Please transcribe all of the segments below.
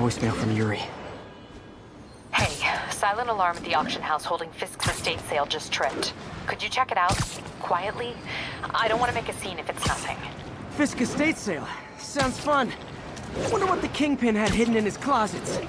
voicemail from Yuri. Hey, silent alarm at the auction house holding Fisk's estate sale just tripped. Could you check it out? Quietly? I don't want to make a scene if it's nothing. Fisk estate sale. Sounds fun. Wonder what the Kingpin had hidden in his closets.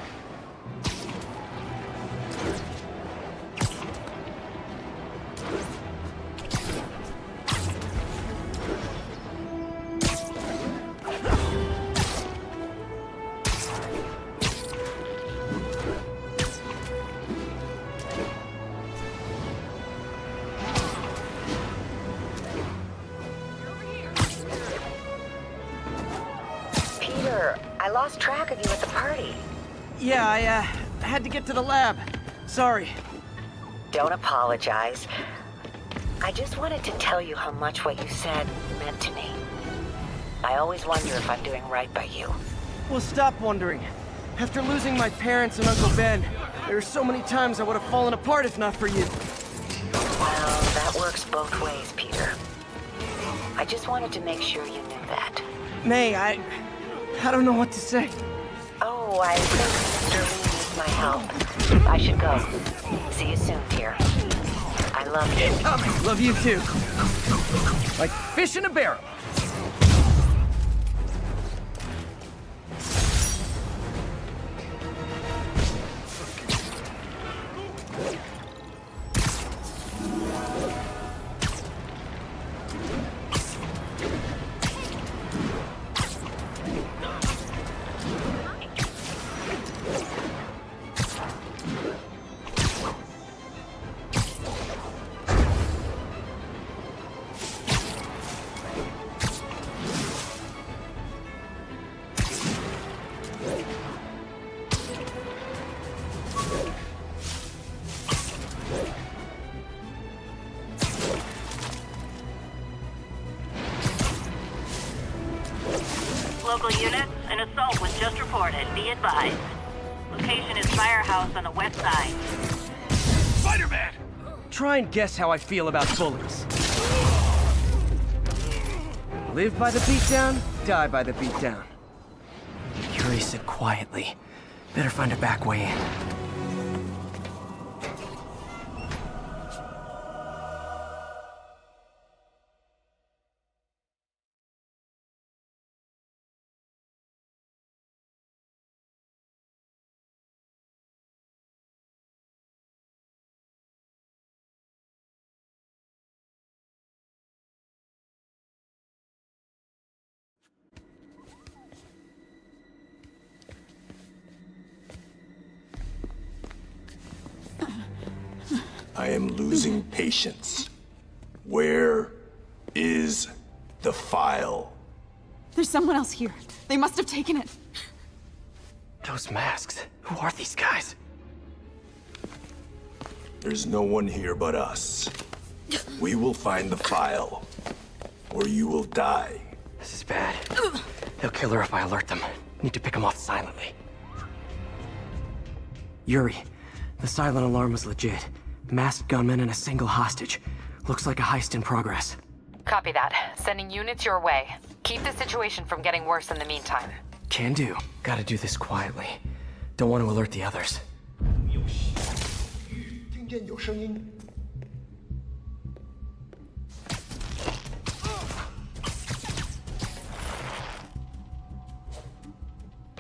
I lost track of you at the party. Yeah, I had to get to the lab. Sorry. Don't apologize. I just wanted to tell you how much what you said meant to me. I always wonder if I'm doing right by you. Well, stop wondering. After losing my parents and Uncle Ben, there are so many times I would have fallen apart if not for you. Well, that works both ways, Peter. I just wanted to make sure you knew that. May, I don't know what to say. Oh, I think Mr. Lee needs my help. I should go. See you soon, dear. I love you. Love you too. Like fish in a barrel. Local units, an assault was just reported. Be advised. Location is Firehouse on the west side. Spider-Man! Try and guess how I feel about bullies. Live by the beatdown, die by the beatdown. Yuri said quietly. Better find a back way in. I am losing patience. Where is the file? There's someone else here. They must have taken it. Those masks. Who are these guys? There's no one here but us. We will find the file, or you will die. This is bad. They'll kill her if I alert them. Need to pick them off silently. Yuri, the silent alarm was legit. Masked gunmen and a single hostage. Looks like a heist in progress. Copy that. Sending units your way. Keep the situation from getting worse in the meantime. Can do. Gotta do this quietly. Don't want to alert the others.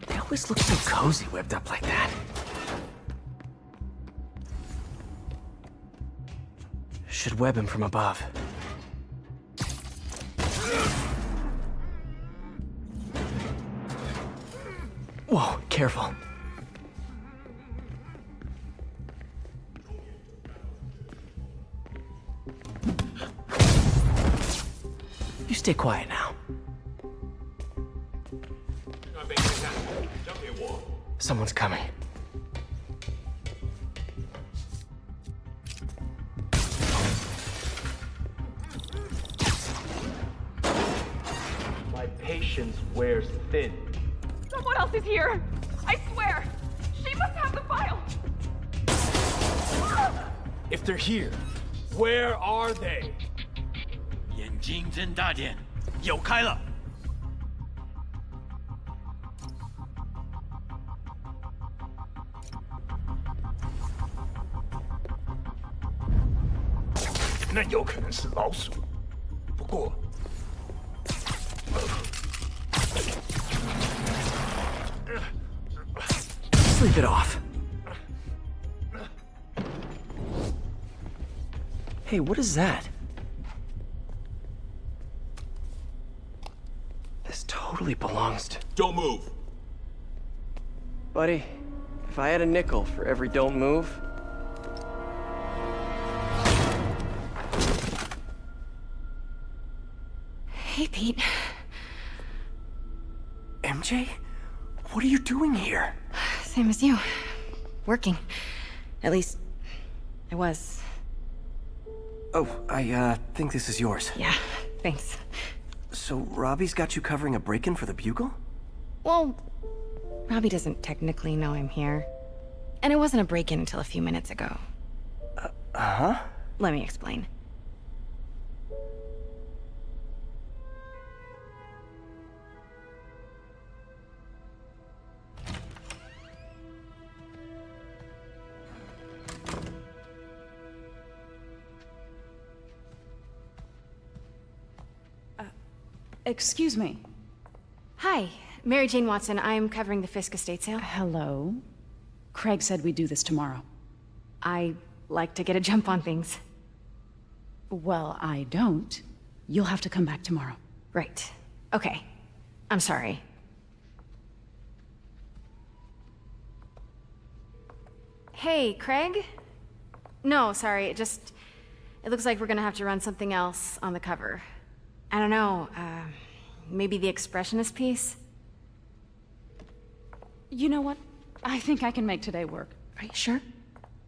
They always look so cozy whipped up like that. Should web him from above. Whoa, careful. You stay quiet now. Someone's coming. My patience wears thin. Someone else is here. I swear. She must have the file. If they're here, where are they? 眼睛睁大点，有开了。那有可能是老鼠。不过， Sleep it off. Hey, what is that? This totally belongs to... Don't move. Buddy, if I had a nickel for every don't move... Hey, Pete. MJ? What are you doing here? Same as you. Working. At least, I was. Oh, I think this is yours. Yeah, thanks. So Robbie's got you covering a break-in for the Bugle? Well, Robbie doesn't technically know I'm here. And it wasn't a break-in until a few minutes ago. Uh-huh? Let me explain. Excuse me. Hi, Mary Jane Watson. I'm covering the Fisk estate sale. Hello. Craig said we'd do this tomorrow. I like to get a jump on things. Well, I don't. You'll have to come back tomorrow. Right. Okay. I'm sorry. Hey, Craig? No, sorry, it looks like we're gonna have to run something else on the cover. I don't know, maybe the expressionist piece? You know what? I think I can make today work. Are you sure?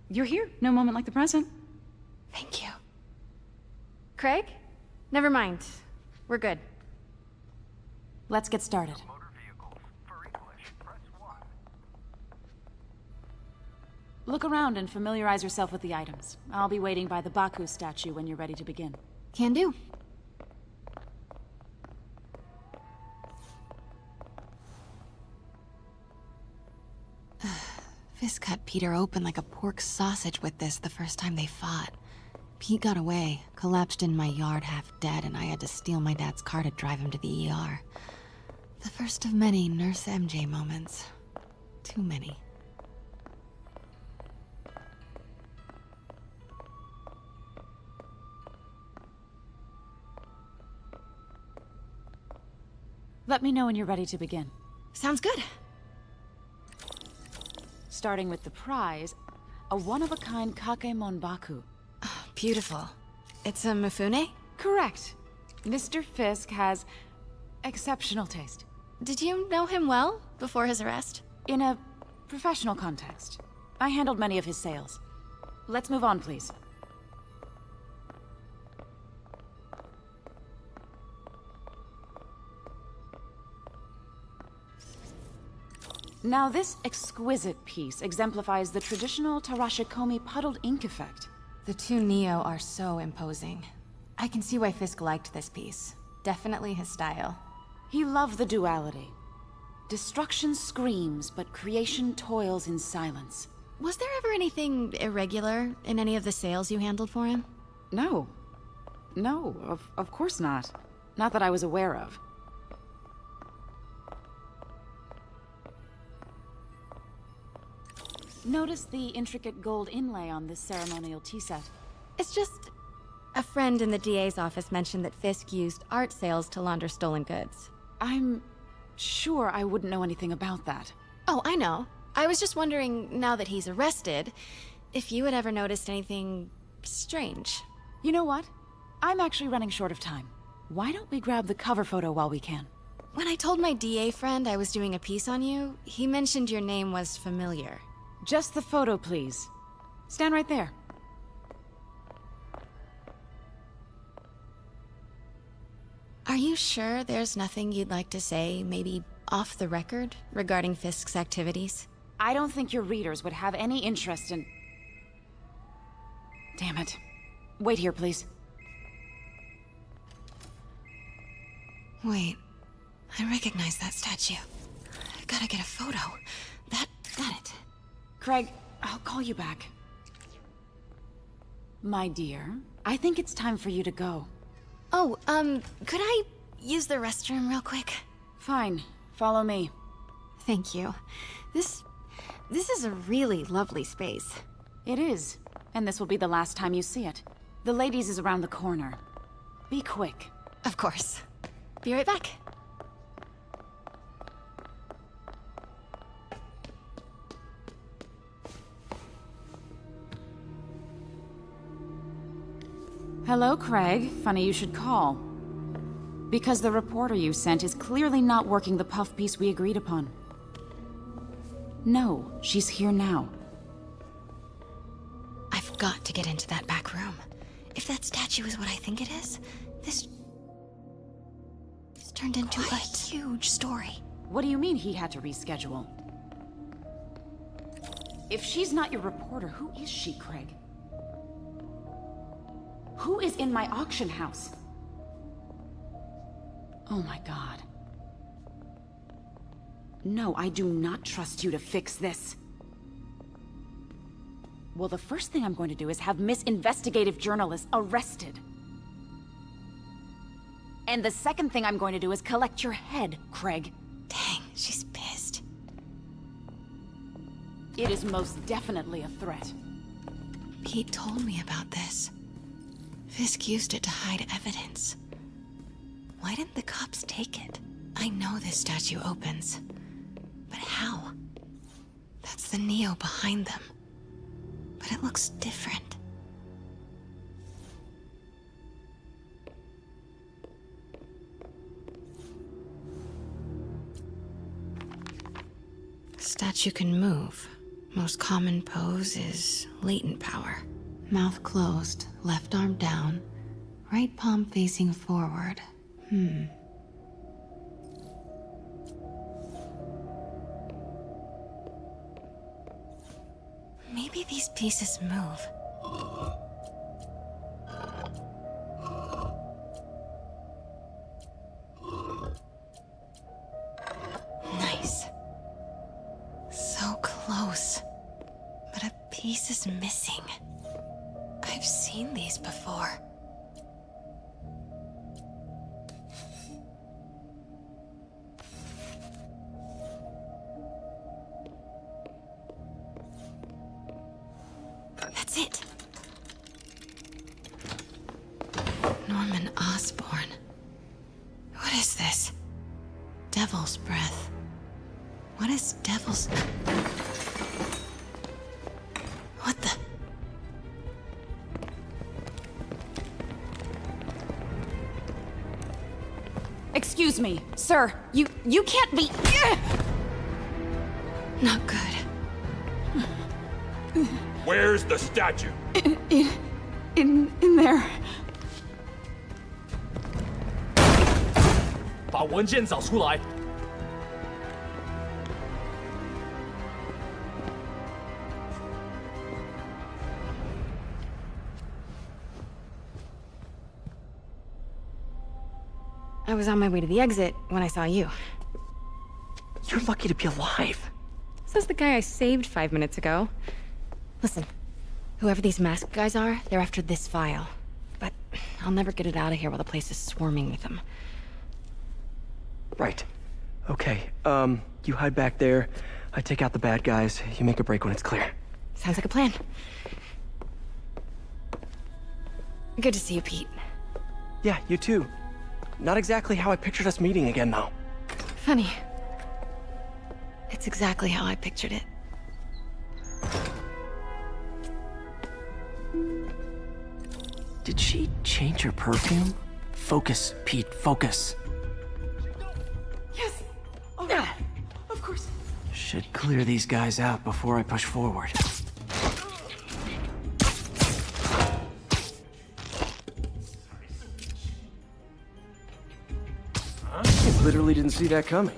You're here. No moment like the present. Thank you. Craig? Never mind. We're good. Let's get started. Look around and familiarize yourself with the items. I'll be waiting by the Baku statue when you're ready to begin. Can do. Fisk cut Peter open like a pork sausage with this the first time they fought. Pete got away, collapsed in my yard half dead, and I had to steal my dad's car to drive him to the ER. The first of many Nurse MJ moments. Too many. Let me know when you're ready to begin. Sounds good. Starting with the prize, a one-of-a-kind Kakemon Baku. Oh, beautiful. It's a Mifune? Correct. Mr. Fisk has exceptional taste. Did you know him well before his arrest? In a professional context. I handled many of his sales. Let's move on, please. Now, this exquisite piece exemplifies the traditional Tarashikomi puddled ink effect. The two Neo are so imposing. I can see why Fisk liked this piece. Definitely his style. He loved the duality. Destruction screams, but creation toils in silence. Was there ever anything irregular in any of the sales you handled for him? No. No, of course not. Not that I was aware of. Notice the intricate gold inlay on this ceremonial tea set. It's just... a friend in the DA's office mentioned that Fisk used art sales to launder stolen goods. I'm sure I wouldn't know anything about that. Oh, I know. I was just wondering, now that he's arrested, if you had ever noticed anything strange. You know what? I'm actually running short of time. Why don't we grab the cover photo while we can? When I told my DA friend I was doing a piece on you, he mentioned your name was familiar. Just the photo, please. Stand right there. Are you sure there's nothing you'd like to say, maybe off the record, regarding Fisk's activities? I don't think your readers would have any interest in... Damn it. Wait here, please. Wait. I recognize that statue. I gotta get a photo. Got it. Craig, I'll call you back. My dear, I think it's time for you to go. Oh, could I use the restroom real quick? Fine. Follow me. Thank you. This is a really lovely space. It is. And this will be the last time you see it. The ladies is around the corner. Be quick. Of course. Be right back. Hello, Craig. Funny you should call. Because the reporter you sent is clearly not working the puff piece we agreed upon. No, she's here now. I've got to get into that back room. If that statue is what I think it is, this turned into a huge story. What do you mean he had to reschedule? If she's not your reporter, who is she, Craig? Who is in my auction house? Oh my god. No, I do not trust you to fix this. Well, the first thing I'm going to do is have Miss Investigative Journalist arrested. And the second thing I'm going to do is collect your head, Craig. Dang, she's pissed. It is most definitely a threat. Pete told me about this. Fisk used it to hide evidence. Why didn't the cops take it? I know this statue opens. But how? That's the Neo behind them. But it looks different. Statue can move. Most common pose is latent power. Mouth closed, left arm down, right palm facing forward. Maybe these pieces move. Nice. So close. But a piece is missing. I've seen these before. That's it. Norman Osborn. What is this? Devil's breath. What is devil's... What the... Excuse me, sir. You can't be... Not good. Where's the statue? In there. 把文件找出来。I was on my way to the exit when I saw you. You're lucky to be alive. Says the guy I saved 5 minutes ago. Listen, whoever these masked guys are, they're after this file. But I'll never get it out of here while the place is swarming with them. Right. Okay, you hide back there. I take out the bad guys. You make a break when it's clear. Sounds like a plan. Good to see you, Pete. Yeah, you too. Not exactly how I pictured us meeting again, though. Funny. It's exactly how I pictured it. Did she change her perfume? Focus, Pete, focus. Yes. Oh, yeah. Of course. Should clear these guys out before I push forward. I literally didn't see that coming.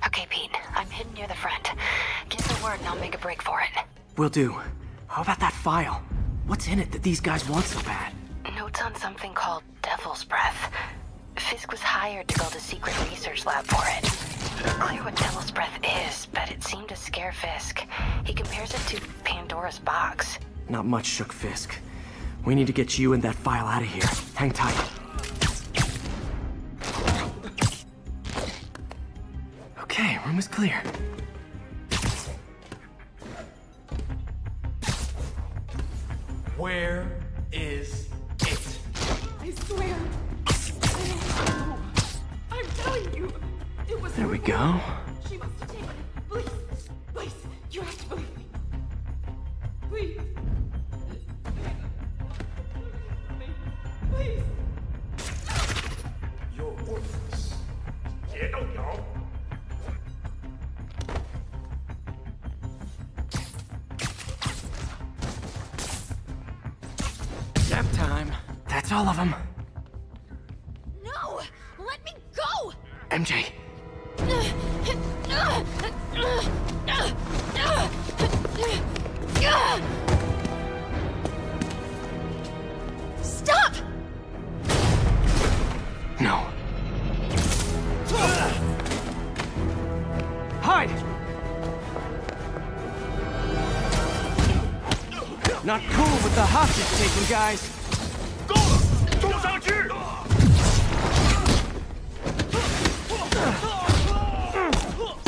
Okay, Pete. I'm hidden near the front. Give the word and I'll make a break for it. Will do. How about that file? What's in it that these guys want so bad? Notes on something called Devil's Breath. Fisk was hired to build a secret research lab for it. It's clear what Devil's Breath is, but it seemed to scare Fisk. He compares it to Pandora's box. Not much shook Fisk. We need to get you and that file out of here. Hang tight. Okay, room is clear. Where is it? I swear. I don't know. I'm telling you. It was There we her. go. She must have taken it. Please. Please. You have to believe me. Please. Please. Your worthless. Nap time. That's all of them. No! Let me go! MJ. Stop! No. Hide! Not cool with the hostage taking, guys.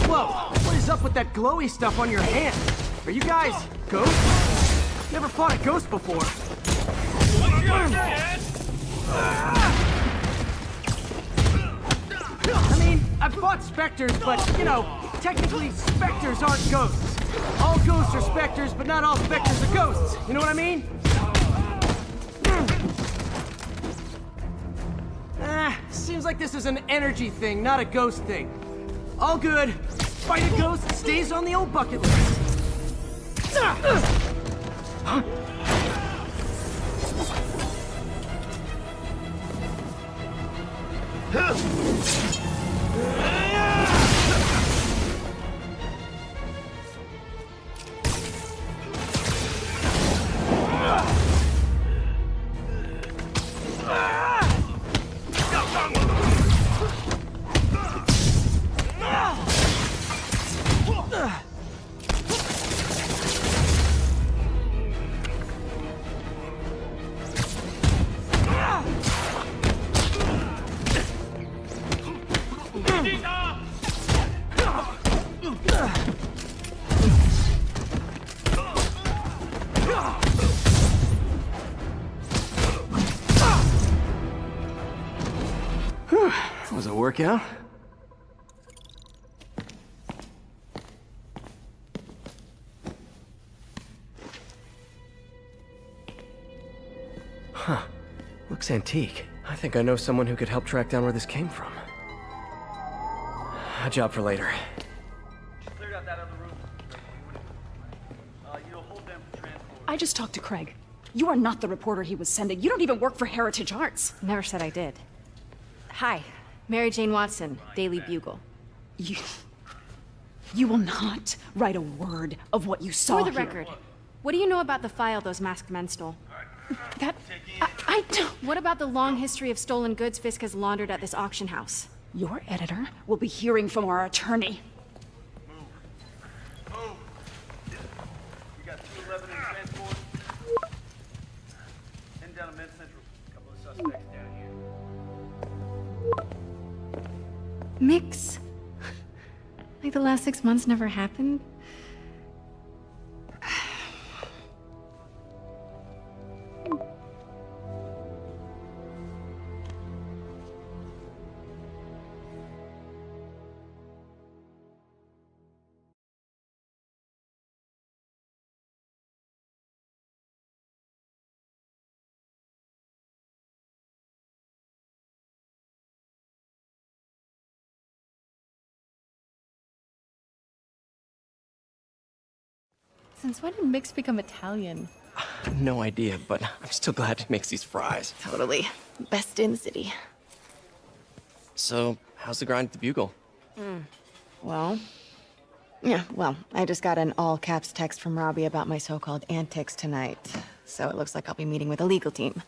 Whoa, what is up with that glowy stuff on your hand? Are you guys ghosts? Never fought a ghost before. I mean, I've fought specters, but, you know, technically specters aren't ghosts. All ghosts are specters, but not all specters are ghosts. You know what I mean? Seems like this is an energy thing, not a ghost thing. All good. Fight a ghost stays on the old bucket list. Huh? Was a workout. Huh. Looks antique. I think I know someone who could help track down where this came from. A job for later. Cleared out that other room. You'll hold them for transport. I just talked to Craig. You are not the reporter he was sending. You don't even work for Heritage Arts. Never said I did. Hi, Mary Jane Watson, Daily Bugle. You will not write a word of what you saw For the here. record, what do you know about the file those masked men stole? I don't... What about the long history of stolen goods Fisk has laundered at this auction house? Your editor will be hearing from our attorney. Move. We got 211 in transport. Heading down to Med Central. A couple of suspects down here. Mix? Like the last 6 months never happened? Since when did Mix become Italian? No idea, but I'm still glad he makes these fries. Totally. Best in the city. So, how's the grind at the Bugle? Well, I just got an all-caps text from Robbie about my so-called antics tonight. So it looks like I'll be meeting with a legal team.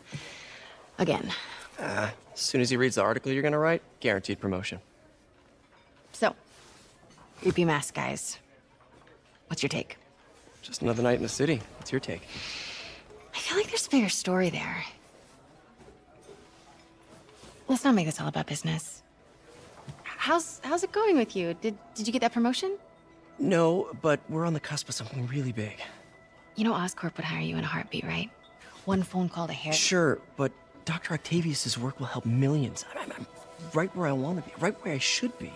Again. As soon as he reads the article you're gonna write, guaranteed promotion. So, creepy mask guys. What's your take? Just another night in the city. What's your take? I feel feel like there's a bigger story there. Let's not make this all about business. How's it going with you? Did you get that promotion? No, but we're on the cusp of something really big. You know Oscorp would hire you in a heartbeat, right? One phone call to hair. Sure, but Dr. Octavius's work will help millions. I'm right where I want to be, right where I should be.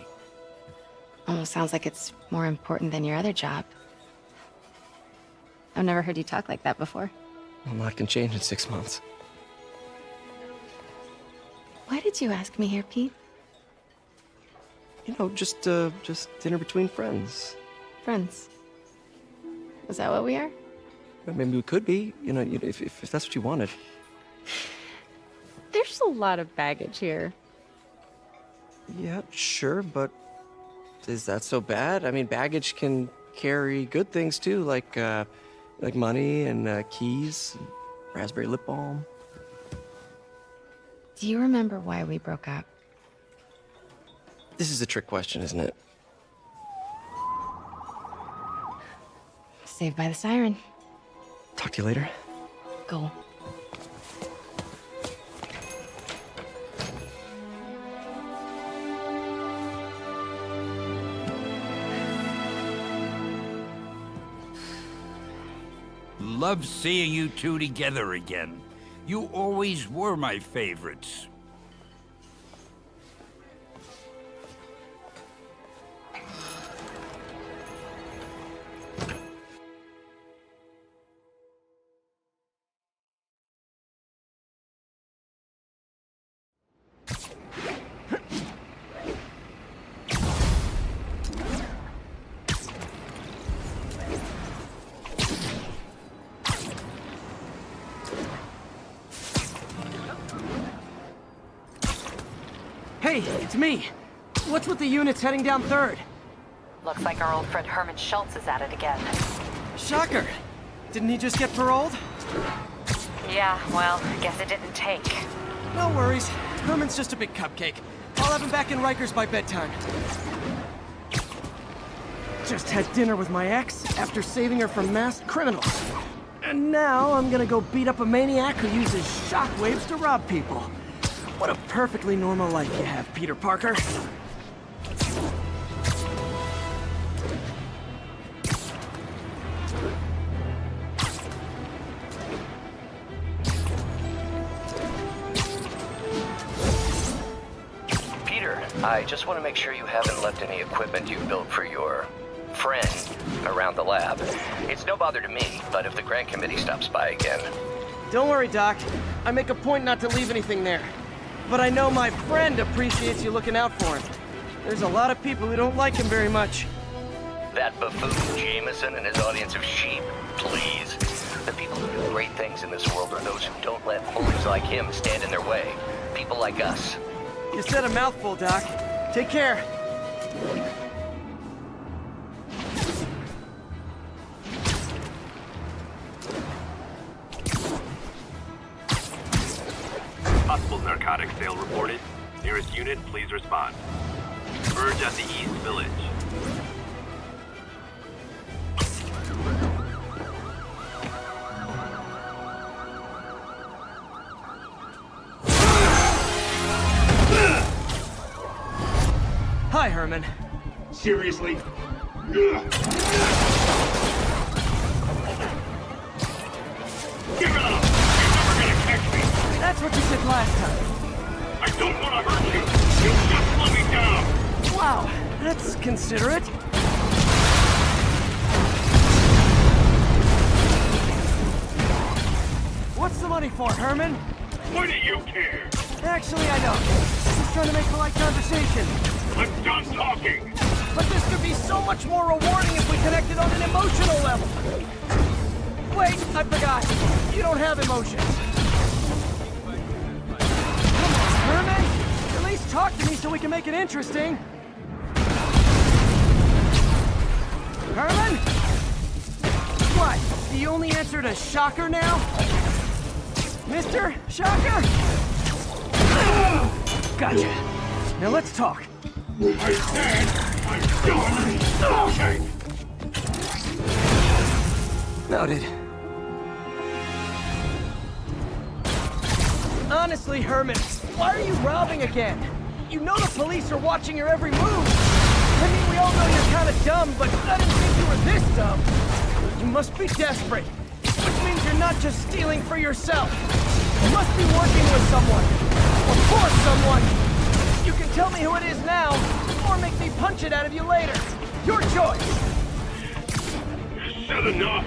Almost sounds like it's more important than your other job. I've never heard you talk like that before. A lot can change in 6 months. Why did you ask me here, Pete? You know, just dinner between friends. Friends. Is that what we are? Maybe we could be, if that's what you wanted. There's a lot of baggage here. Yeah, sure, but is that so bad? I mean, baggage can carry good things too, like money and keys, and raspberry lip balm. Do you remember why we broke up? This is a trick question, isn't it? Saved by the siren. Talk to you later. Go. Love seeing you two together again. You always were my favorites. Hey, it's me. What's with the units heading down 3rd? Looks like our old friend Herman Schultz is at it again. Shocker. Didn't he just get paroled? Yeah, well, guess it didn't take. No worries. Herman's just a big cupcake. I'll have him back in Rikers by bedtime. Just had dinner with my ex after saving her from masked criminals. And now I'm gonna go beat up a maniac who uses shockwaves to rob people. What a perfectly normal life you have, Peter Parker. Peter, I just want to make sure you haven't left any equipment you built for your friend around the lab. It's no bother to me, but if the grant committee stops by again... Don't worry, Doc. I make a point not to leave anything there. But I know my friend appreciates you looking out for him. There's a lot of people who don't like him very much. That buffoon Jameson and his audience of sheep, please. The people who do great things in this world are those who don't let fools like him stand in their way. People like us. You said a mouthful, Doc. Take care. Possible narcotics sale reported. Nearest unit, please respond. Converge at the East Village. Hi, Herman. Seriously? Give it up! You're never gonna catch me! That's what you said last time. I don't want to hurt you! You just slow me down! Wow, that's considerate. What's the money for, Herman? Why do you care? Actually, I don't. Just trying to make polite conversation. I'm done talking! But this could be so much more rewarding if we connected on an emotional level. Wait, I forgot. You don't have emotions. Come on, Herman. At least talk to me so we can make it interesting. Herman? What? The only answer to Shocker now? Mr. Shocker? Gotcha. Now let's talk. I said I'm done talking! Noted. Honestly, Herman, why are you robbing again? You know the police are watching your every move. I mean, we all know you're kind of dumb, but I didn't think you were this dumb. You must be desperate, which means you're not just stealing for yourself. You must be working with someone, or for someone. You can tell me who it is now, or make me punch it out of you later. Your choice. Said enough.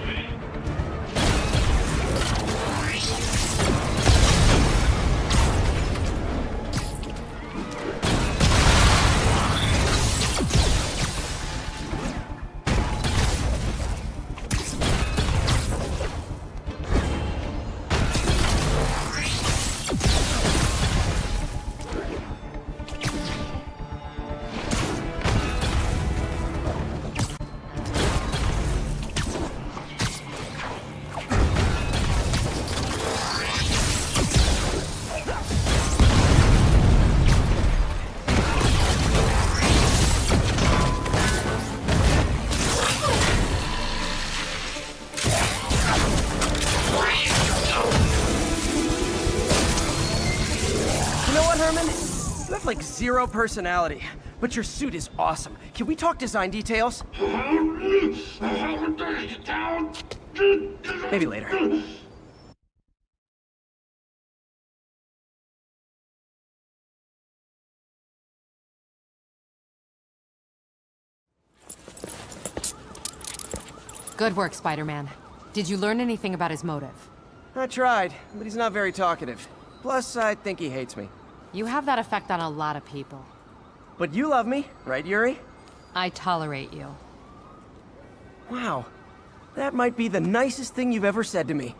You have like zero personality, but your suit is awesome. Can we talk design details? Maybe later. Good work, Spider-Man. Did you learn anything about his motive? I tried, but he's not very talkative. Plus, I think he hates me. You have that effect on a lot of people. But you love me, right, Yuri? I tolerate you. Wow. That might be the nicest thing you've ever said to me.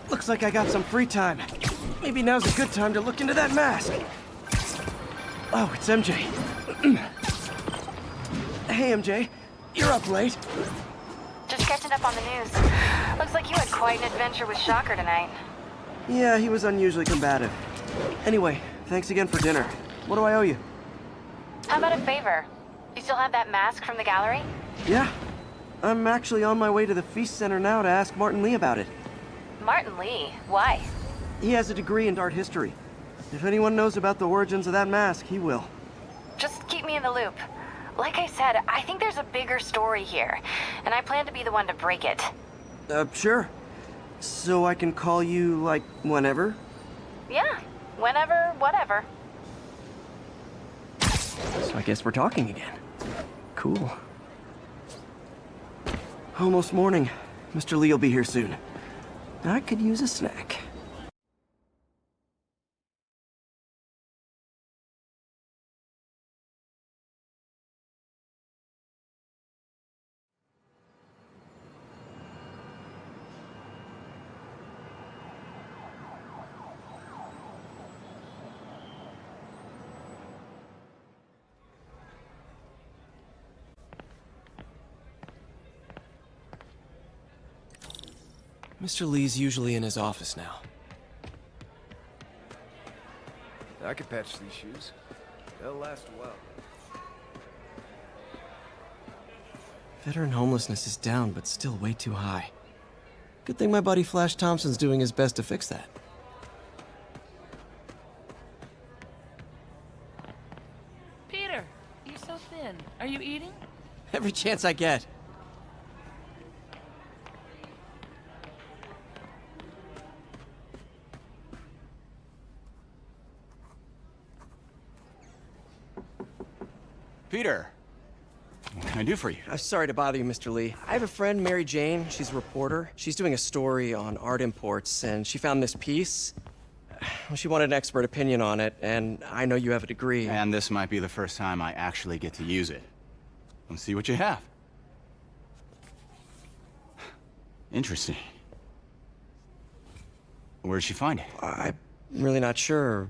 Looks like I got some free time. Maybe now's a good time to look into that mask. Oh, it's MJ. Hey, MJ. You're up late. Just catching up on the news. Looks like you had quite an adventure with Shocker tonight. Yeah, he was unusually combative. Anyway, thanks again for dinner. What do I owe you? How about a favor? You still have that mask from the gallery? Yeah. I'm actually on my way to the Feast Center now to ask Martin Lee about it. Martin Lee? Why? He has a degree in art history. If anyone knows about the origins of that mask, he will. Just keep me in the loop. Like I said, I think there's a bigger story here, and I plan to be the one to break it. Sure. So I can call you, like, whenever? Yeah, whenever, whatever. So I guess we're talking again. Cool. Almost morning. Mr. Lee will be here soon. I could use a snack. Mr. Lee's usually in his office now. I could patch these shoes. They'll last a while. Veteran homelessness is down, but still way too high. Good thing my buddy Flash Thompson's doing his best to fix that. Peter, you're so thin. Are you eating? Every chance I get. Peter, what can I do for you? I'm sorry to bother you, Mr. Lee. I have a friend, Mary Jane. She's a reporter. She's doing a story on art imports, and she found this piece. Well, she wanted an expert opinion on it, and I know you have a degree. And this might be the first time I actually get to use it. Let's see what you have. Interesting. Where did she find it? I'm really not sure.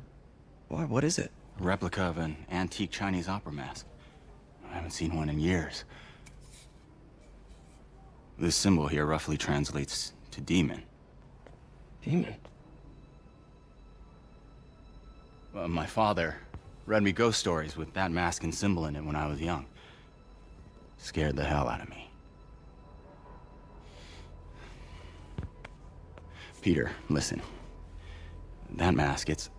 Why, what is it? A replica of an antique Chinese opera mask. I haven't seen one in years. This symbol here roughly translates to demon. Demon? Well, my father read me ghost stories with that mask and symbol in it when I was young. Scared the hell out of me. Peter, listen. That mask, it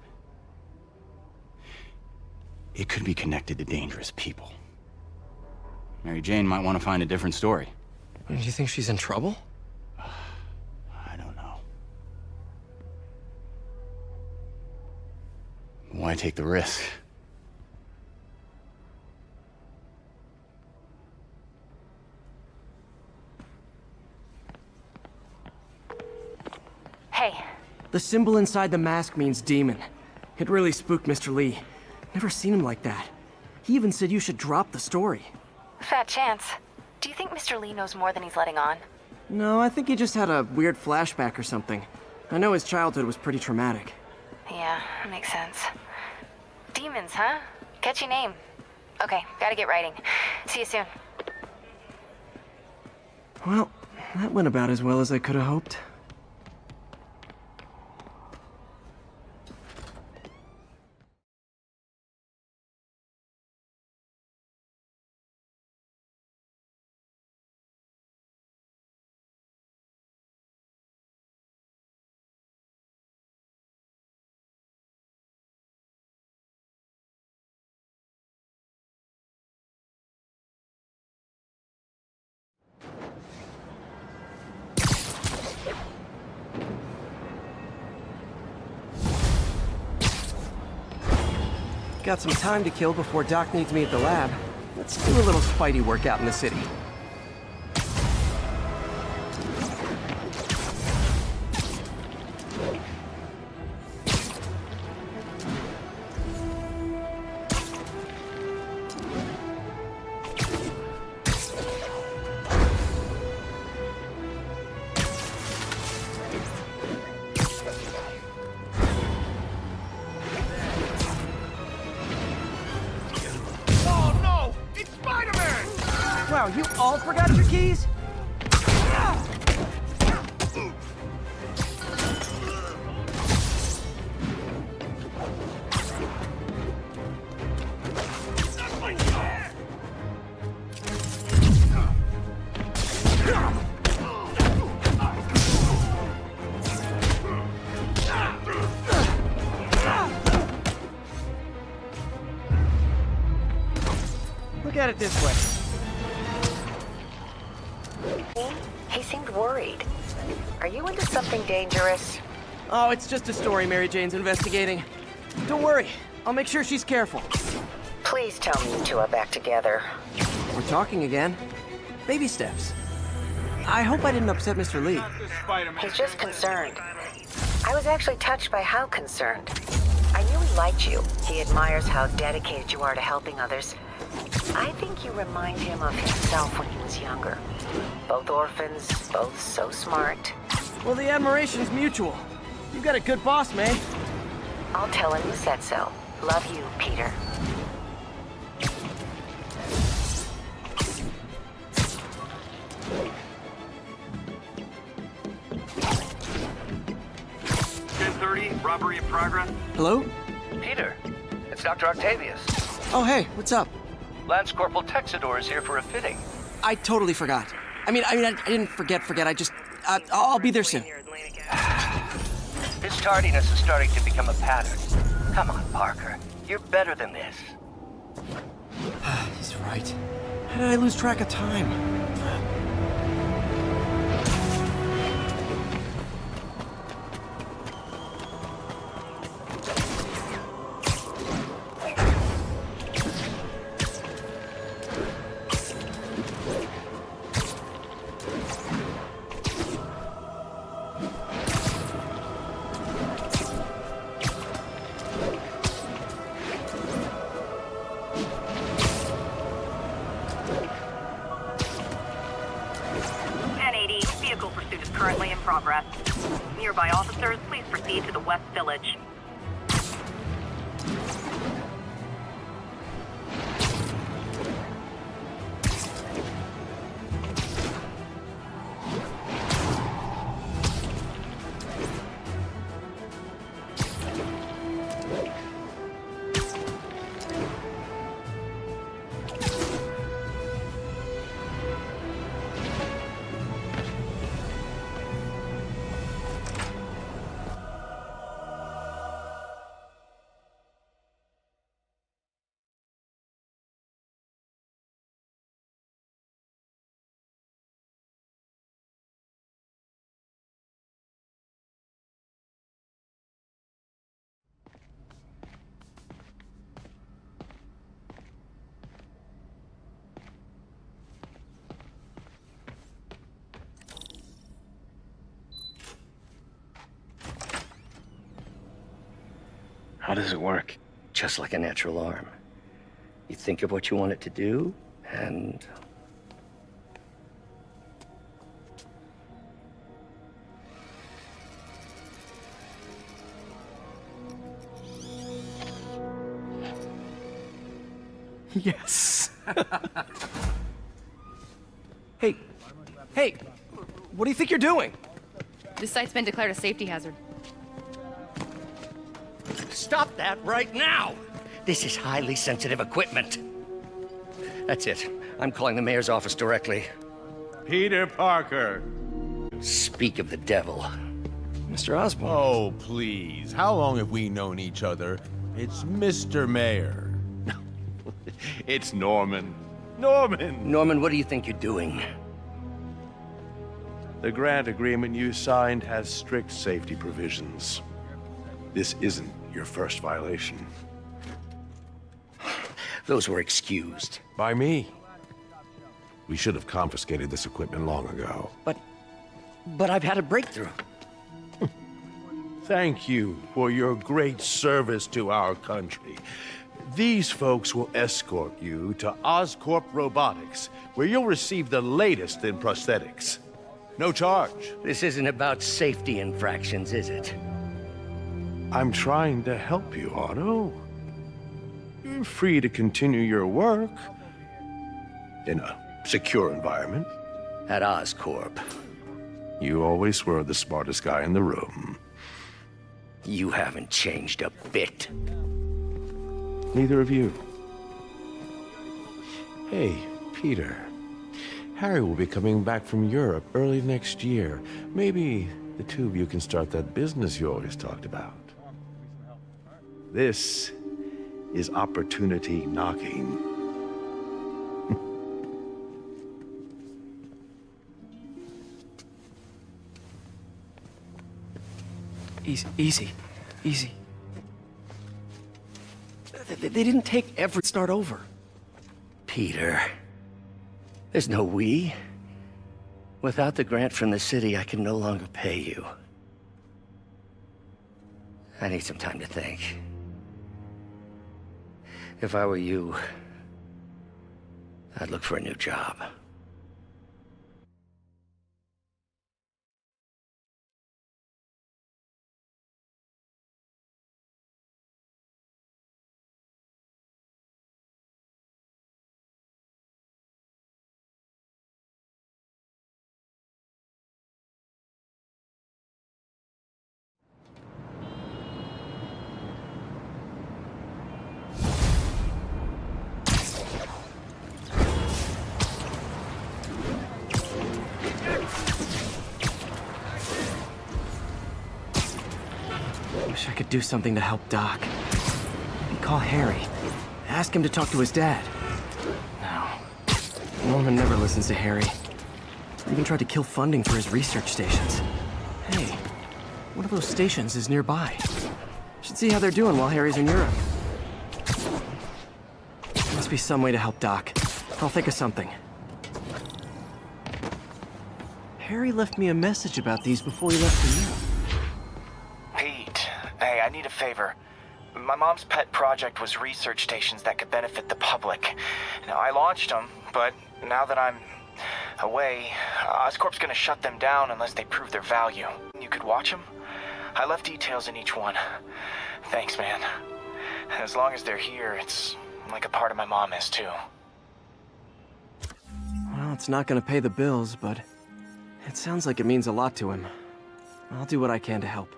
could be connected to dangerous people. Mary Jane might want to find a different story. Do you think she's in trouble? I don't know. Why take the risk? Hey. The symbol inside the mask means demon. It really spooked Mr. Lee. Never seen him like that. He even said you should drop the story. Fat chance. Do you think Mr. Lee knows more than he's letting on? No, I think he just had a weird flashback or something. I know his childhood was pretty traumatic. Yeah, makes sense. Demons, huh? Catchy name. Okay, gotta get writing. See you soon. Well, that went about as well as I could have hoped. Got some time to kill before Doc needs me at the lab. Let's do a little Spidey workout in the city. Wow, you all forgot your keys? Look at it this way. He seemed worried. Are you into something dangerous? Oh, it's just a story Mary Jane's investigating. Don't worry, I'll make sure she's careful. Please tell me you two are back together. We're talking again. Baby steps. I hope I didn't upset Mr. Lee. He's just concerned. I was actually touched by how concerned. I knew he liked you. He admires how dedicated you are to helping others. I think you remind him of himself when he was younger. Both orphans, both so smart. Well, the admiration's mutual. You've got a good boss, May. I'll tell him you said so. Love you, Peter. Robbery in progress. Hello? Peter, it's Dr. Octavius. Oh, hey, what's up? Lance Corporal Texador is here for a fitting. I totally forgot. I didn't forget. I'll be there soon. This tardiness is starting to become a pattern. Come on, Parker. You're better than this. He's right. How did I lose track of time? Currently in progress. Nearby officers, please proceed to the West Village. How does it work? Just like a natural arm. You think of what you want it to do, and... Yes. Hey, what do you think you're doing? This site's been declared a safety hazard. Stop that right now! This is highly sensitive equipment. That's it. I'm calling the mayor's office directly. Peter Parker. Speak of the devil. Mr. Osborn. Oh, please. How long have we known each other? It's Mr. Mayor. It's Norman. Norman, what do you think you're doing? The grant agreement you signed has strict safety provisions. This isn't your first violation. Those were excused. By me. We should have confiscated this equipment long ago. But I've had a breakthrough. Thank you for your great service to our country. These folks will escort you to Oscorp Robotics, where you'll receive the latest in prosthetics. No charge. This isn't about safety infractions, is it? I'm trying to help you, Otto. You're free to continue your work in a secure environment. At Oscorp. You always were the smartest guy in the room. You haven't changed a bit. Neither of you. Hey, Peter. Harry will be coming back from Europe early next year. Maybe the two of you can start that business you always talked about. This is opportunity knocking. Easy. They didn't take every start over. Peter, there's no we. Without the grant from the city, I can no longer pay you. I need some time to think. If I were you, I'd look for a new job. Wish I could do something to help Doc. Maybe call Harry. Ask him to talk to his dad. No. Norman never listens to Harry. Even tried to kill funding for his research stations. Hey, one of those stations is nearby. Should see how they're doing while Harry's in Europe. Must be some way to help Doc. I'll think of something. Harry left me a message about these before he left for you. Hey, I need a favor. My mom's pet project was research stations that could benefit the public. Now, I launched them, but now that I'm away, Oscorp's gonna shut them down unless they prove their value. You could watch them? I left details in each one. Thanks, man. As long as they're here, it's like a part of my mom is, too. Well, it's not gonna pay the bills, but it sounds like it means a lot to him. I'll do what I can to help.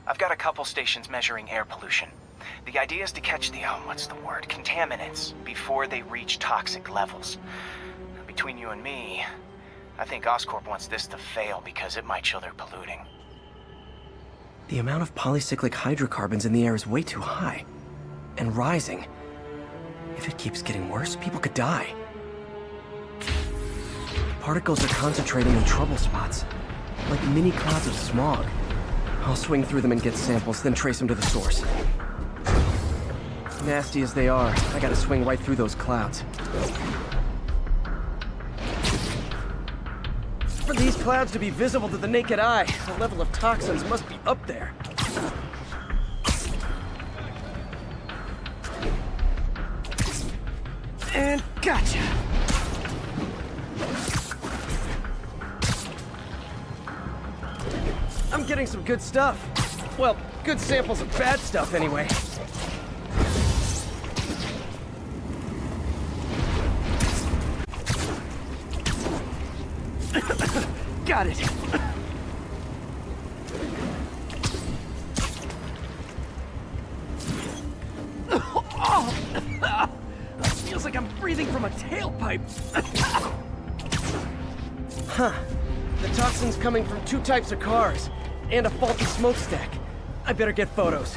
I've got a couple stations measuring air pollution. The idea is to catch the, contaminants before they reach toxic levels. Between you and me, I think Oscorp wants this to fail because it might show they're polluting. The amount of polycyclic hydrocarbons in the air is way too high. And rising. If it keeps getting worse, people could die. The particles are concentrating in trouble spots, like mini clouds of smog. I'll swing through them and get samples, then trace them to the source. Nasty as they are, I gotta swing right through those clouds. For these clouds to be visible to the naked eye, the level of toxins must be up there. And gotcha! I'm getting some good stuff. Well, good samples of bad stuff anyway. Got it. Oh, feels like I'm breathing from a tailpipe. Huh. The toxin's coming from 2 types of cars, and a faulty smokestack. I better get photos.